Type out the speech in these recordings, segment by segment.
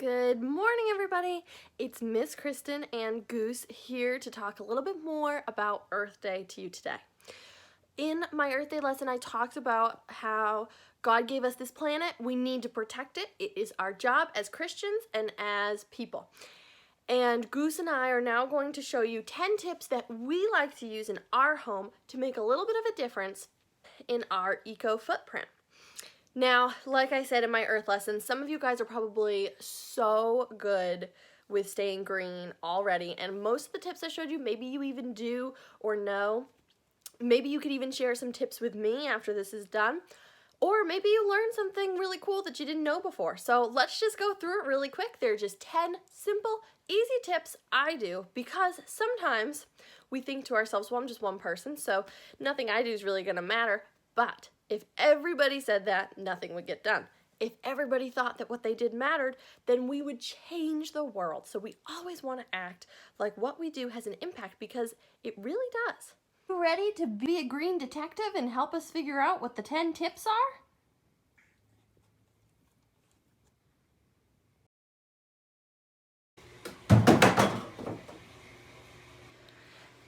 Good morning, everybody. It's Miss Kristen and Goose here to talk a little bit more about Earth Day to you today. In my Earth Day lesson, I talked about how God gave us this planet. We need to protect it. It is our job as Christians and as people. And Goose and I are now going to show you 10 tips that we like to use in our home to make a little bit of a difference in our eco footprint. Now, like I said in my Earth lesson, some of you guys are probably so good with staying green already, and most of the tips I showed you, maybe you even do or know. Maybe you could even share some tips with me after this is done, or maybe you learned something really cool that you didn't know before. So let's just go through it really quick. They're just 10 simple, easy tips I do, because sometimes we think to ourselves, well, I'm just one person, so nothing I do is really gonna matter, but if everybody said that, nothing would get done. If everybody thought that what they did mattered, then we would change the world. So we always want to act like what we do has an impact, because it really does. You ready to be a green detective and help us figure out what the 10 tips are?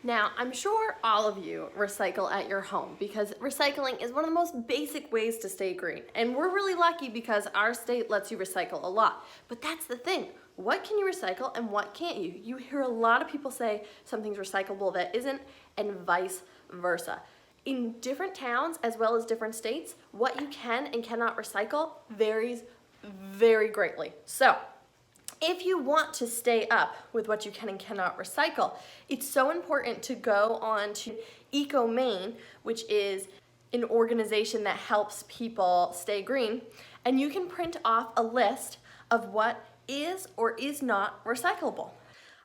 Now, I'm sure all of you recycle at your home, because recycling is one of the most basic ways to stay green. And we're really lucky because our state lets you recycle a lot. But that's the thing. What can you recycle and what can't you? You hear a lot of people say something's recyclable that isn't, and vice versa. In different towns as well as different states, what you can and cannot recycle varies very greatly. So, if you want to stay up with what you can and cannot recycle, it's so important to go on to EcoMaine, which is an organization that helps people stay green, and you can print off a list of what is or is not recyclable.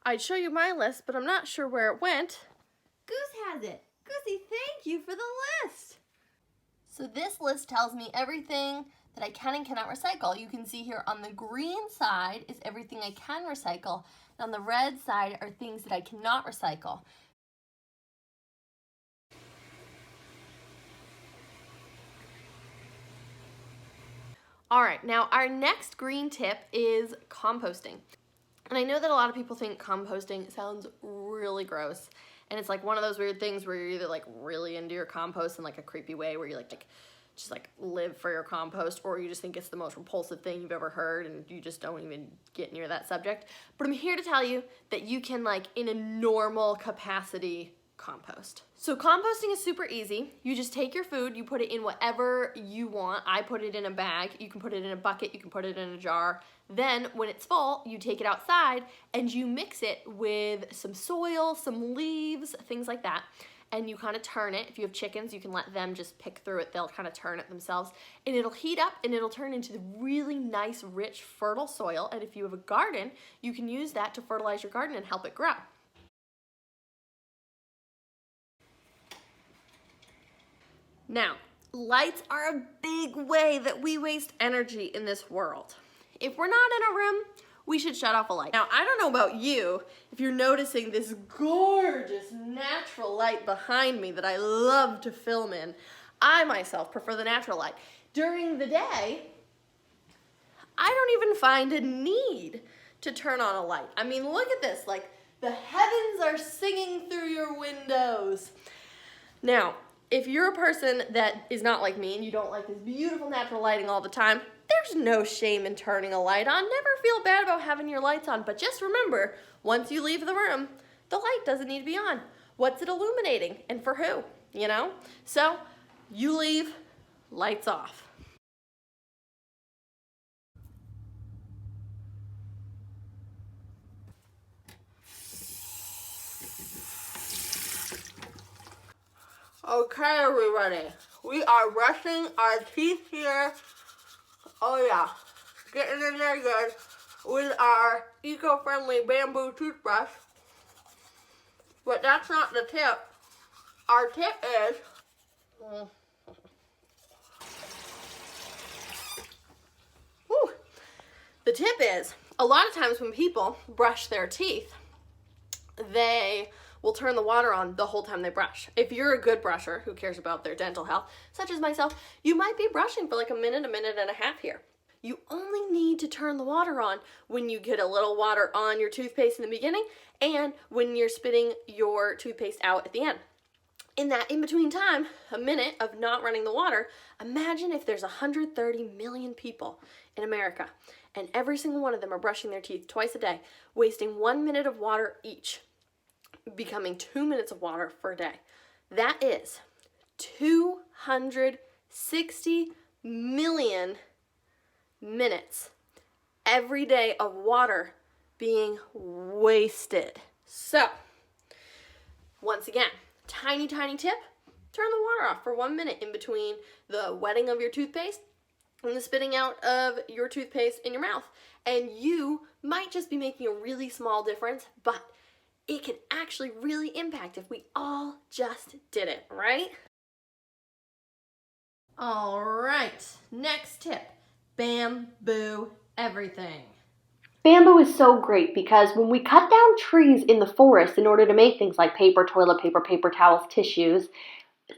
I'd show you my list, but I'm not sure where it went. Goose has it. Goosey, thank you for the list. So this list tells me everything that I can and cannot recycle. You can see here on the green side is everything I can recycle, and on the red side are things that I cannot recycle. All right, now our next green tip is composting. And I know that a lot of people think composting sounds really gross, and it's like one of those weird things where you're either like really into your compost in like a creepy way where you like just like live for your compost, or you just think it's the most repulsive thing you've ever heard and you just don't even get near that subject. But I'm here to tell you that you can, like, in a normal capacity, compost. So composting is super easy. You just take your food, you put it in whatever you want. I put it in a bag. You can put it in a bucket, you can put it in a jar. Then when it's full, you take it outside and you mix it with some soil, some leaves, things like that. And you kind of turn it. If you have chickens, you can let them just pick through it. They'll kind of turn it themselves. And it'll heat up and it'll turn into the really nice, rich, fertile soil. And if you have a garden, you can use that to fertilize your garden and help it grow. Now, lights are a big way that we waste energy in this world. If we're not in a room, we should shut off a light. Now, I don't know about you, if you're noticing this gorgeous natural light behind me that I love to film in. I myself prefer the natural light. During the day, I don't even find a need to turn on a light. I mean, look at this, like the heavens are singing through your windows. Now, if you're a person that is not like me and you don't like this beautiful natural lighting all the time, there's no shame in turning a light on. Never feel bad about having your lights on, but just remember, once you leave the room, the light doesn't need to be on. What's it illuminating and for who, you know? So you leave, lights off. Okay, everybody, we are brushing our teeth here. Oh yeah, getting in there good with our eco-friendly bamboo toothbrush. But that's not the tip. Our tip is, the tip is, a lot of times when people brush their teeth, they will turn the water on the whole time they brush. If you're a good brusher who cares about their dental health, such as myself, you might be brushing for like a minute and a half here. You only need to turn the water on when you get a little water on your toothpaste in the beginning and when you're spitting your toothpaste out at the end. In that in-between time, a minute of not running the water, imagine if there's 130 million people in America and every single one of them are brushing their teeth twice a day, wasting 1 minute of water each, becoming 2 minutes of water per day. That is 260 million minutes every day of water being wasted. So, once again, tiny tip, turn the water off for 1 minute in between the wetting of your toothpaste and the spitting out of your toothpaste in your mouth. And you might just be making a really small difference, but it can actually really impact if we all just did it, right? All right, next tip, bamboo everything. Bamboo is so great because when we cut down trees in the forest in order to make things like paper, toilet paper, paper towels, tissues,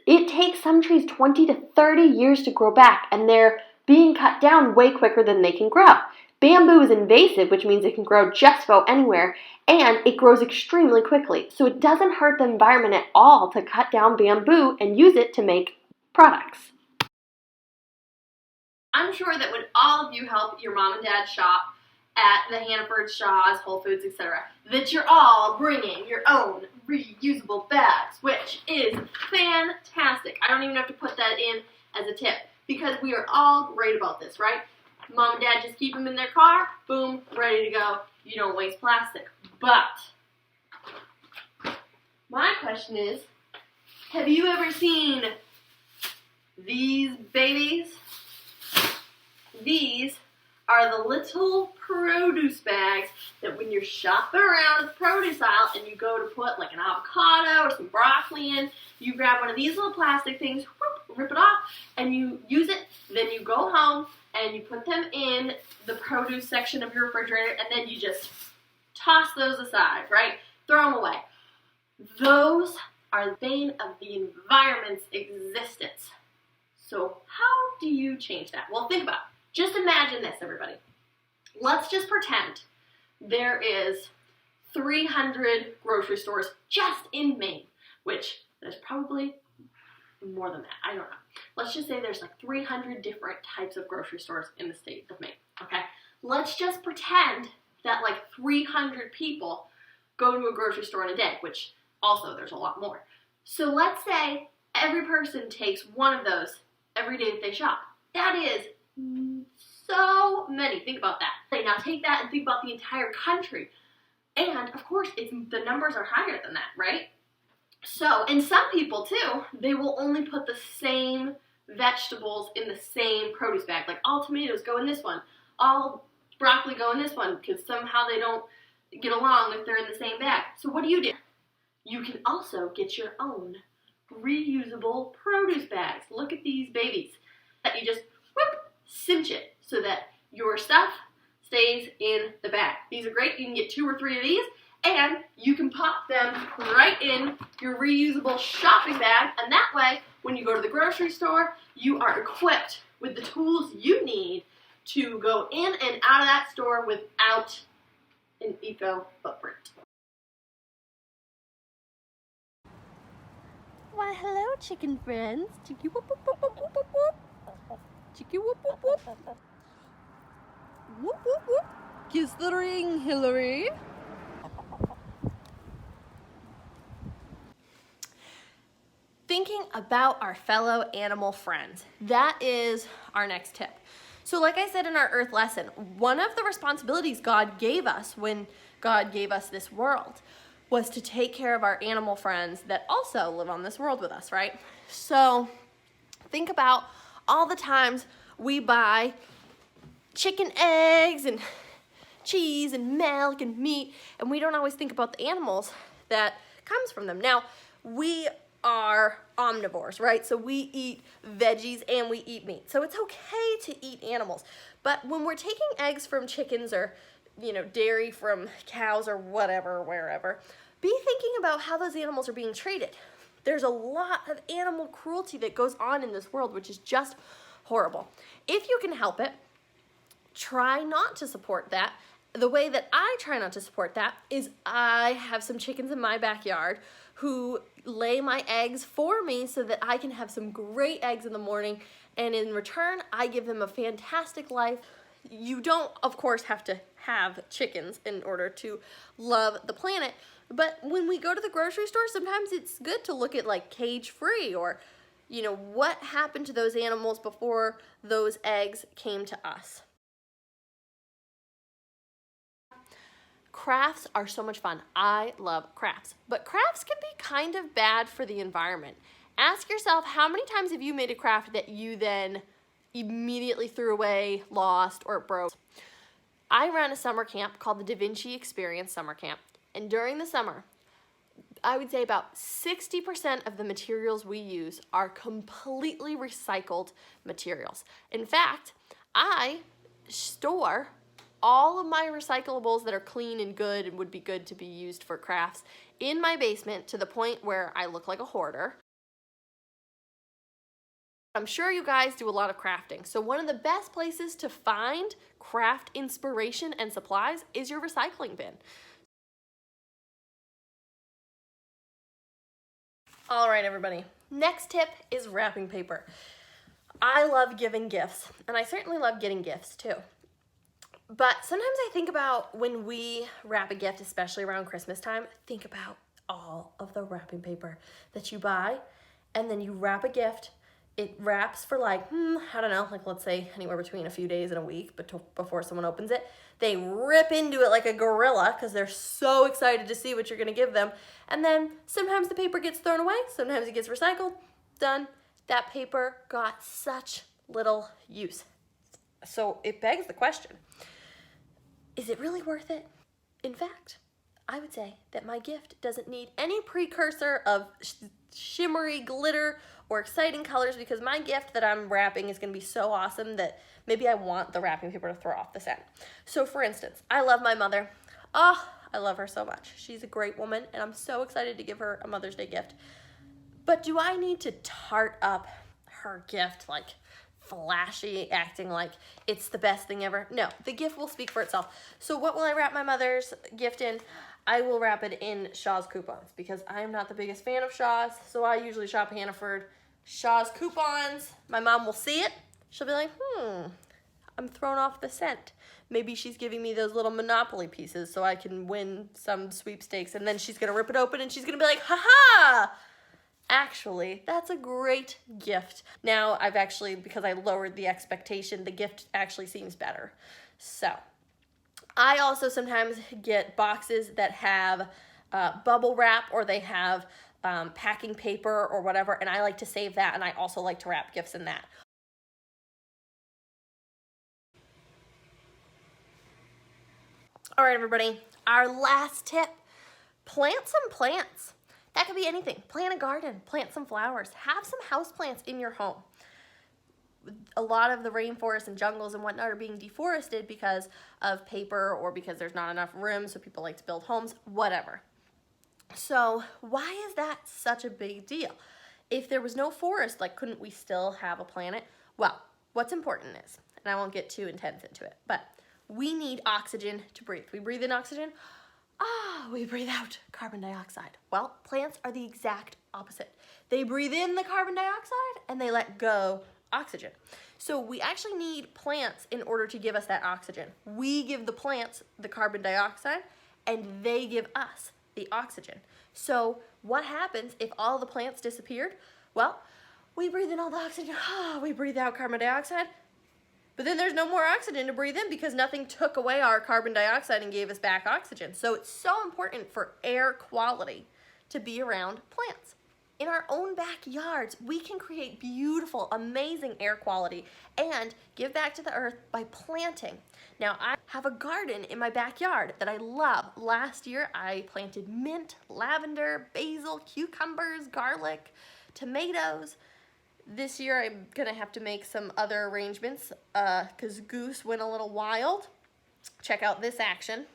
it takes some trees 20 to 30 years to grow back, and they're being cut down way quicker than they can grow. Bamboo is invasive, which means it can grow just about anywhere, and it grows extremely quickly. So it doesn't hurt the environment at all to cut down bamboo and use it to make products. I'm sure that when all of you help your mom and dad shop at the Hannaford, Shaw's, Whole Foods, etc., that you're all bringing your own reusable bags, which is fantastic. I don't even have to put that in as a tip because we are all great about this, right? Mom and dad just keep them in their car, boom, ready to go. You don't waste plastic. But my question is, have you ever seen these babies? These are the little produce bags that when you're shopping around the produce aisle and you go to put like an avocado or some broccoli in, you grab one of these little plastic things, whoop, rip it off, and you use it. Then you go home and you put them in the produce section of your refrigerator, and then you just toss those aside, right? Throw them away. Those are the bane of the environment's existence. So how do you change that? Well, think about it. Just imagine this, everybody. Let's just pretend there is 300 grocery stores just in Maine, which there's probably more than that. I don't know. Let's just say there's like 300 different types of grocery stores in the state of Maine, okay? Let's just pretend that like 300 people go to a grocery store in a day, which also there's a lot more. So let's say every person takes one of those every day that they shop. That is so many. Think about that. Now take that and think about the entire country. And of course, the numbers are higher than that, right? So, and some people too, they will only put the same vegetables in the same produce bag. Like all tomatoes go in this one, all broccoli go in this one, because somehow they don't get along if they're in the same bag. So what do? You can also get your own reusable produce bags. Look at these babies that you just whoop, cinch it so that your stuff stays in the bag. These are great. You can get 2 or 3 of these, and you can pop them right in your reusable shopping bag, and that way, when you go to the grocery store, you are equipped with the tools you need to go in and out of that store without an eco footprint. Why, hello, chicken friends. Chicky whoop whoop whoop whoop whoop whoop. Chicky whoop whoop whoop. Whoop whoop whoop. Kiss the ring, Hillary. Thinking about our fellow animal friends. That is our next tip. So like I said in our Earth lesson, one of the responsibilities God gave us when God gave us this world was to take care of our animal friends that also live on this world with us, right? So think about all the times we buy chicken eggs and cheese and milk and meat, and we don't always think about the animals that comes from them. Now, we are omnivores, right? So we eat veggies and we eat meat. So it's okay to eat animals. But when we're taking eggs from chickens or, dairy from cows or whatever, wherever, be thinking about how those animals are being treated. There's a lot of animal cruelty that goes on in this world, which is just horrible. If you can help it, try not to support that. The way that I try not to support that is I have some chickens in my backyard who lay my eggs for me so that I can have some great eggs in the morning, and in return, I give them a fantastic life. You don't, of course, have to have chickens in order to love the planet, but when we go to the grocery store, sometimes it's good to look at like cage-free, or what happened to those animals before those eggs came to us. Crafts are so much fun. I love crafts, but crafts can be kind of bad for the environment. Ask yourself, how many times have you made a craft that you then immediately threw away, lost, or broke? I ran a summer camp called the Da Vinci Experience Summer Camp, and during the summer, I would say about 60% of the materials we use are completely recycled materials. In fact, I store all of my recyclables that are clean and good and would be good to be used for crafts in my basement, to the point where I look like a hoarder. I'm sure you guys do a lot of crafting, so one of the best places to find craft inspiration and supplies is your recycling bin. All right, everybody. Next tip is wrapping paper. I love giving gifts, and I certainly love getting gifts too. But sometimes I think about when we wrap a gift, especially around Christmas time, think about all of the wrapping paper that you buy, and then you wrap a gift. It wraps for like, I don't know, like let's say anywhere between a few days and a week before someone opens it. They rip into it like a gorilla because they're so excited to see what you're gonna give them. And then sometimes the paper gets thrown away, sometimes it gets recycled, done. That paper got such little use. So it begs the question, is it really worth it? In fact, I would say that my gift doesn't need any precursor of shimmery glitter or exciting colors, because my gift that I'm wrapping is going to be so awesome that maybe I want the wrapping paper to throw off the scent. So for instance, I love my mother. Oh, I love her so much. She's a great woman, and I'm so excited to give her a Mother's Day gift. But do I need to tart up her gift like flashy, acting like it's the best thing ever? No, the gift will speak for itself. So what will I wrap my mother's gift in? I will wrap it in Shaw's coupons, because I'm not the biggest fan of Shaw's, so I usually shop Hannaford. Shaw's coupons, my mom will see it. She'll be like, I'm thrown off the scent. Maybe she's giving me those little Monopoly pieces so I can win some sweepstakes, and then she's gonna rip it open and she's gonna be like, ha-ha! Actually, that's a great gift. Now, I've actually, because I lowered the expectation, the gift actually seems better. So, I also sometimes get boxes that have bubble wrap, or they have packing paper or whatever, and I like to save that, and I also like to wrap gifts in that. All right, everybody, our last tip, plant some plants. That could be anything. Plant a garden, plant some flowers, have some houseplants in your home. A lot of the rainforests and jungles and whatnot are being deforested because of paper, or because there's not enough room, so people like to build homes, whatever. So why is that such a big deal? If there was no forest, like, couldn't we still have a planet? Well, what's important is, and I won't get too intense into it, but we need oxygen to breathe. We breathe in oxygen, we breathe out carbon dioxide. Well, plants are the exact opposite. They breathe in the carbon dioxide and they let go oxygen. So we actually need plants in order to give us that oxygen. We give the plants the carbon dioxide and they give us the oxygen. So what happens if all the plants disappeared? Well, we breathe in all the oxygen, we breathe out carbon dioxide, but then there's no more oxygen to breathe in because nothing took away our carbon dioxide and gave us back oxygen. So it's so important for air quality to be around plants. In our own backyards, we can create beautiful, amazing air quality and give back to the earth by planting. Now, I have a garden in my backyard that I love. Last year, I planted mint, lavender, basil, cucumbers, garlic, tomatoes. This year, I'm gonna have to make some other arrangements because Goose went a little wild. Check out this action.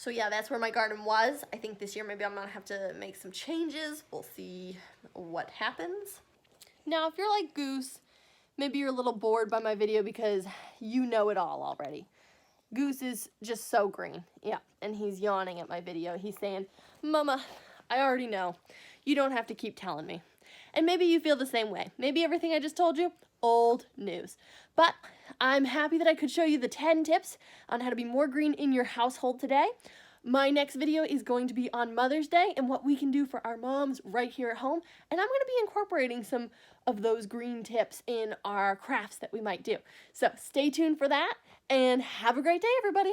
So yeah, that's where my garden was. I think this year maybe I'm gonna have to make some changes. We'll see what happens. Now, if you're like Goose, maybe you're a little bored by my video because you know it all already. Goose is just so green. Yeah, and he's yawning at my video. He's saying, Mama, I already know. You don't have to keep telling me. And maybe you feel the same way. Maybe everything I just told you, old news. But I'm happy that I could show you the 10 tips on how to be more green in your household today. My next video is going to be on Mother's Day and what we can do for our moms right here at home. And I'm going to be incorporating some of those green tips in our crafts that we might do. So stay tuned for that and have a great day, everybody.